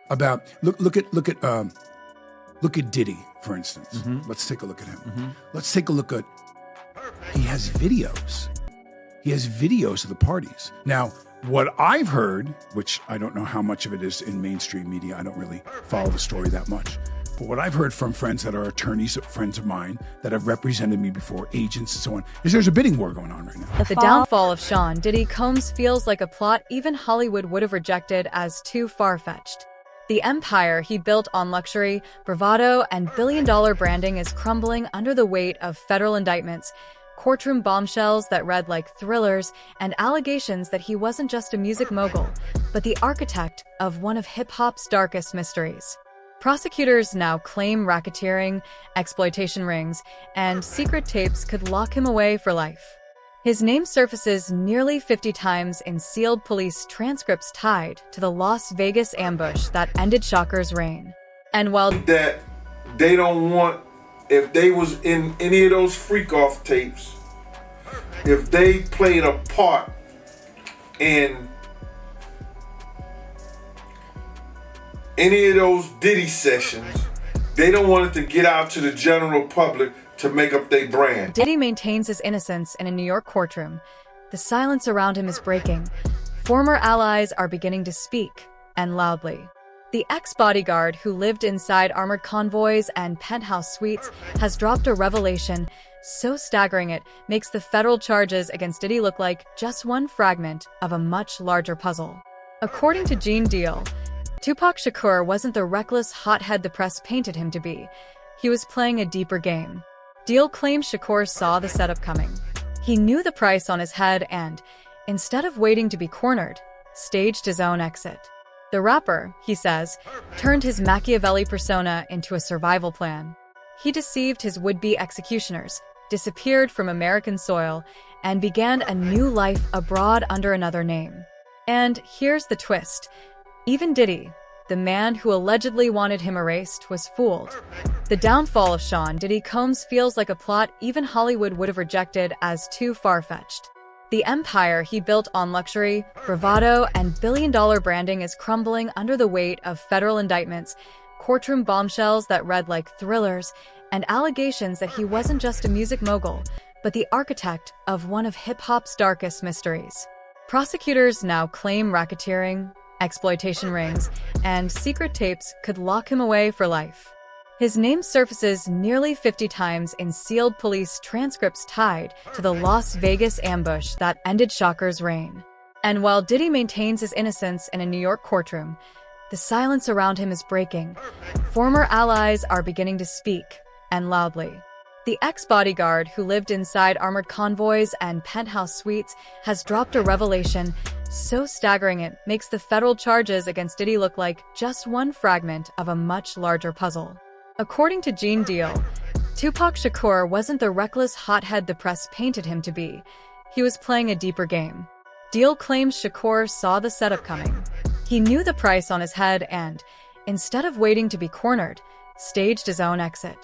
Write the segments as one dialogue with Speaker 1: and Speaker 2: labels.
Speaker 1: about look at Diddy, for instance. Let's take a look at him. Let's take a look at. He has videos. He has videos of the parties. Now, what I've heard, which I don't know how much of it is in mainstream media, I don't really follow the story that much. But what I've heard from friends that are attorneys, friends of mine that have represented me before, agents and so on, is there's a bidding war going on right now.
Speaker 2: The downfall of Sean Diddy Combs feels like a plot even Hollywood would have rejected as too far-fetched. The empire he built on luxury, bravado, and billion-dollar branding is crumbling under the weight of federal indictments, courtroom bombshells that read like thrillers, and allegations that he wasn't just a music mogul, but the architect of one of hip-hop's darkest mysteries. Prosecutors now claim racketeering, exploitation rings, and secret tapes could lock him away for life. His name surfaces nearly 50 times in sealed police transcripts tied to the Las Vegas ambush that ended Shakur's reign. And while
Speaker 3: that they don't want, if they was in any of those freak-off tapes, if they played a part in any of those Diddy sessions, they don't want it to get out to the general public to make up their brand.
Speaker 2: Diddy maintains his innocence in a New York courtroom. The silence around him is breaking. Former allies are beginning to speak, and loudly. The ex-bodyguard who lived inside armored convoys and penthouse suites has dropped a revelation so staggering it makes the federal charges against Diddy look like just one fragment of a much larger puzzle. According to Gene Deal, Tupac Shakur wasn't the reckless hothead the press painted him to be. He was playing a deeper game. Deal claims Shakur saw the setup coming. He knew the price on his head and, instead of waiting to be cornered, staged his own exit. The rapper, he says, turned his Machiavelli persona into a survival plan. He deceived his would-be executioners, disappeared from American soil, and began a new life abroad under another name. And here's the twist. Even Diddy, the man who allegedly wanted him erased, was fooled. The downfall of Sean Diddy Combs feels like a plot even Hollywood would have rejected as too far-fetched. The empire he built on luxury, bravado, and billion-dollar branding is crumbling under the weight of federal indictments, courtroom bombshells that read like thrillers, and allegations that he wasn't just a music mogul, but the architect of one of hip-hop's darkest mysteries. Prosecutors now claim racketeering, exploitation rings, and secret tapes could lock him away for life. His name surfaces nearly 50 times in sealed police transcripts tied to the Las Vegas ambush that ended Shakur's reign. And while Diddy maintains his innocence in a New York courtroom, the silence around him is breaking. Former allies are beginning to speak, and loudly. The ex-bodyguard who lived inside armored convoys and penthouse suites has dropped a revelation so staggering it makes the federal charges against Diddy look like just one fragment of a much larger puzzle. According to Gene Deal, Tupac Shakur wasn't the reckless hothead the press painted him to be. He was playing a deeper game. Deal claims Shakur saw the setup coming. He knew the price on his head and, instead of waiting to be cornered, staged his own exit.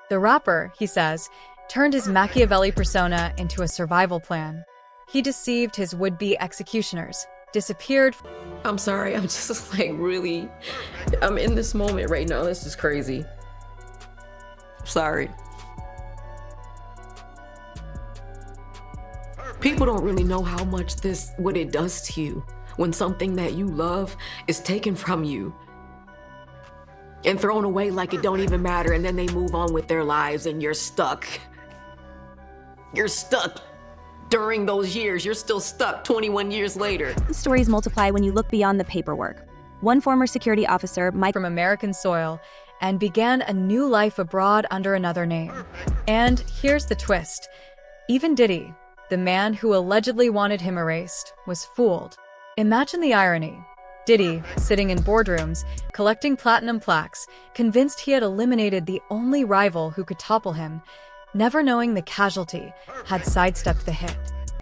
Speaker 2: The rapper, he says, turned his Machiavelli persona into a survival plan. He deceived his would-be executioners, disappeared.
Speaker 4: I'm sorry, I'm just like really, I'm in this moment right now. This is crazy. Sorry. People don't really know how much what it does to you when something that you love is taken from you and thrown away like it don't even matter, and then they move on with their lives and you're stuck. You're stuck. During those years, you're still stuck 21 years later.
Speaker 5: Stories multiply when you look beyond the paperwork. One former security officer, Mike,
Speaker 2: from American soil, and began a new life abroad under another name. And here's the twist. Even Diddy, the man who allegedly wanted him erased, was fooled. Imagine the irony. Diddy, sitting in boardrooms, collecting platinum plaques, convinced he had eliminated the only rival who could topple him, never knowing the casualty had sidestepped the hit.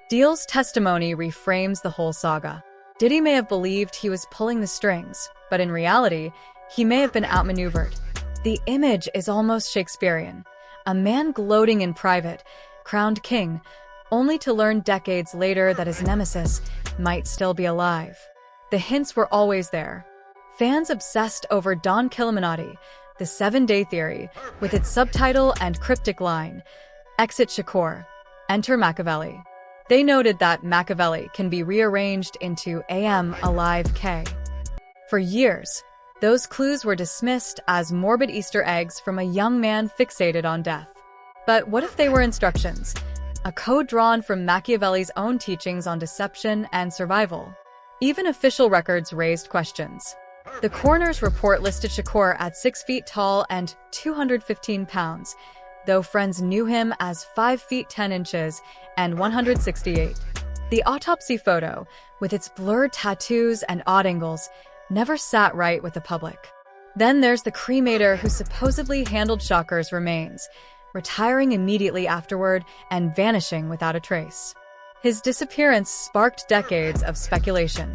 Speaker 2: Deal's testimony reframes the whole saga. Diddy may have believed he was pulling the strings, but in reality, he may have been outmaneuvered. The image is almost Shakespearean. A man gloating in private, crowned king, only to learn decades later that his nemesis might still be alive. The hints were always there. Fans obsessed over Don Killuminati, the 7-day theory, with its subtitle and cryptic line, "Exit Shakur, enter Machiavelli." They noted that Machiavelli can be rearranged into AM Alive K. For years, those clues were dismissed as morbid Easter eggs from a young man fixated on death. But what if they were instructions? A code drawn from Machiavelli's own teachings on deception and survival. Even official records raised questions. The coroner's report listed Shakur at 6 feet tall and 215 pounds, though friends knew him as 5 feet 10 inches and 168. The autopsy photo, with its blurred tattoos and odd angles, never sat right with the public. Then there's the cremator who supposedly handled Shakur's remains, retiring immediately afterward and vanishing without a trace. His disappearance sparked decades of speculation.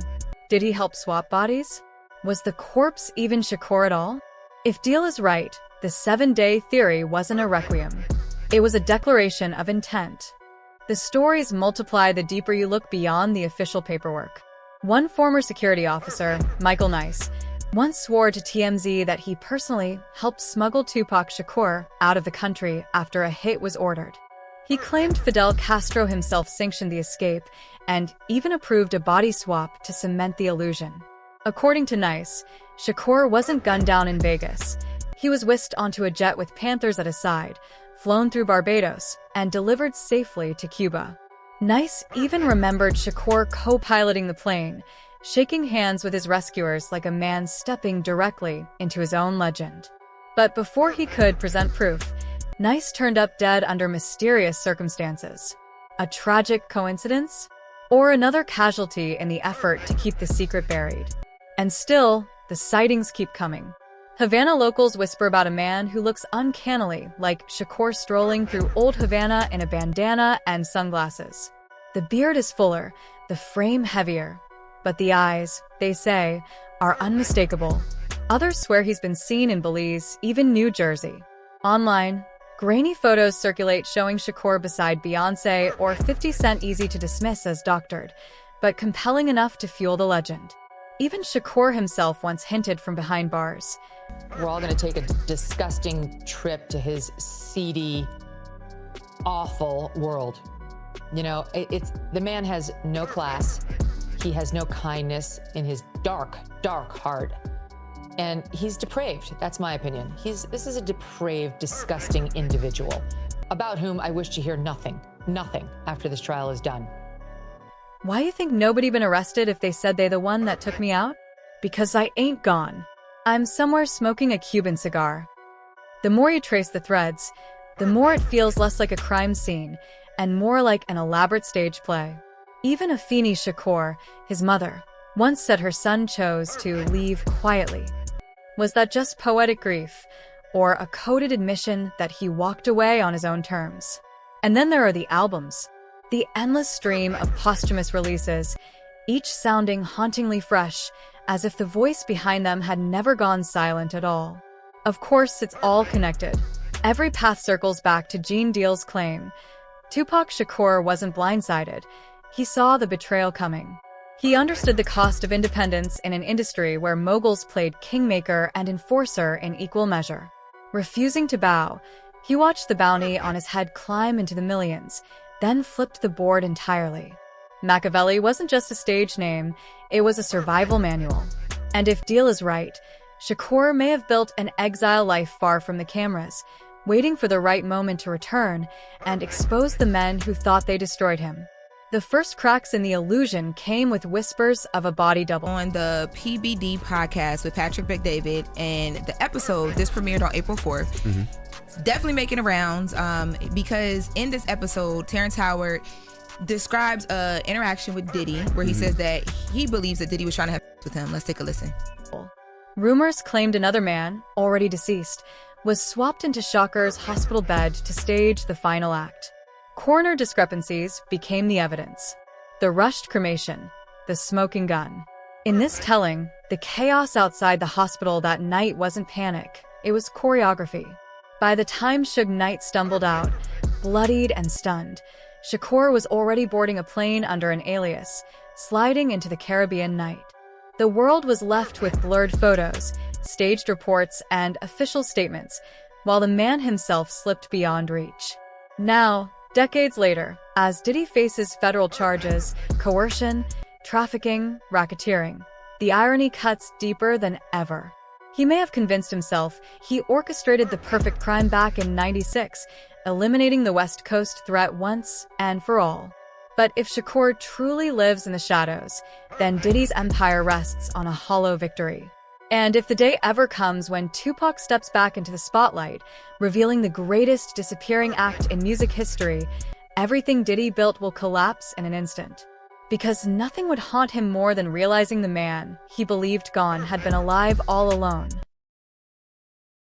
Speaker 2: Did he help swap bodies? Was the corpse even Shakur at all? If Deal is right, the 7-day theory wasn't a requiem. It was a declaration of intent. The stories multiply the deeper you look beyond the official paperwork. One former security officer, Michael Nice, once swore to TMZ that he personally helped smuggle Tupac Shakur out of the country after a hit was ordered. He claimed Fidel Castro himself sanctioned the escape and even approved a body swap to cement the illusion. According to Nice, Shakur wasn't gunned down in Vegas. He was whisked onto a jet with Panthers at his side, flown through Barbados, and delivered safely to Cuba. Nice even remembered Shakur co-piloting the plane, shaking hands with his rescuers like a man stepping directly into his own legend. But before he could present proof, Nice turned up dead under mysterious circumstances. A tragic coincidence? Or another casualty in the effort to keep the secret buried? And still, the sightings keep coming. Havana locals whisper about a man who looks uncannily like Shakur strolling through old Havana in a bandana and sunglasses. The beard is fuller, the frame heavier, but the eyes, they say, are unmistakable. Others swear he's been seen in Belize, even New Jersey. Online, grainy photos circulate showing Shakur beside Beyoncé or 50 Cent, easy to dismiss as doctored, but compelling enough to fuel the legend. Even Shakur himself once hinted from behind bars.
Speaker 6: We're all going to take a disgusting trip to his seedy, awful world. You know, the man has no class. He has no kindness in his dark, dark heart. And he's depraved. That's my opinion. This is a depraved, disgusting individual about whom I wish to hear nothing after this trial is done.
Speaker 2: Why you think nobody been arrested if they said they the one that took me out? Because I ain't gone. I'm somewhere smoking a Cuban cigar. The more you trace the threads, the more it feels less like a crime scene and more like an elaborate stage play. Even Afeni Shakur, his mother, once said her son chose to leave quietly. Was that just poetic grief, or a coded admission that he walked away on his own terms? And then there are the albums. The endless stream of posthumous releases, each sounding hauntingly fresh, as if the voice behind them had never gone silent at all. Of course, it's all connected. Every path circles back to Gene Deal's claim. Tupac Shakur wasn't blindsided. He saw the betrayal coming. He understood the cost of independence in an industry where moguls played kingmaker and enforcer in equal measure. Refusing to bow, he watched the bounty on his head climb into the millions, then flipped the board entirely. Machiavelli wasn't just a stage name, it was a survival manual. And if Deal is right, Shakur may have built an exile life far from the cameras, waiting for the right moment to return and expose the men who thought they destroyed him. The first cracks in the illusion came with whispers of a body double.
Speaker 7: On the PBD podcast with Patrick McDavid, and the episode, this premiered on April 4th, definitely making the rounds because in this episode, Terrence Howard describes an interaction with Diddy where he says that he believes that Diddy was trying to have sex with him. Let's take a listen.
Speaker 2: Rumors claimed another man, already deceased, was swapped into Shakur's hospital bed to stage the final act. Coroner discrepancies became the evidence. The rushed cremation, the smoking gun. In this telling, the chaos outside the hospital that night wasn't panic, it was choreography. By the time Suge Knight stumbled out, bloodied and stunned, Shakur was already boarding a plane under an alias, sliding into the Caribbean night. The world was left with blurred photos, staged reports, and official statements, while the man himself slipped beyond reach. Now, decades later, as Diddy faces federal charges, coercion, trafficking, racketeering, the irony cuts deeper than ever. He may have convinced himself he orchestrated the perfect crime back in '96, eliminating the West Coast threat once and for all. But if Shakur truly lives in the shadows, then Diddy's empire rests on a hollow victory. And if the day ever comes when Tupac steps back into the spotlight, revealing the greatest disappearing act in music history, everything Diddy built will collapse in an instant. Because nothing would haunt him more than realizing the man he believed gone had been alive all along.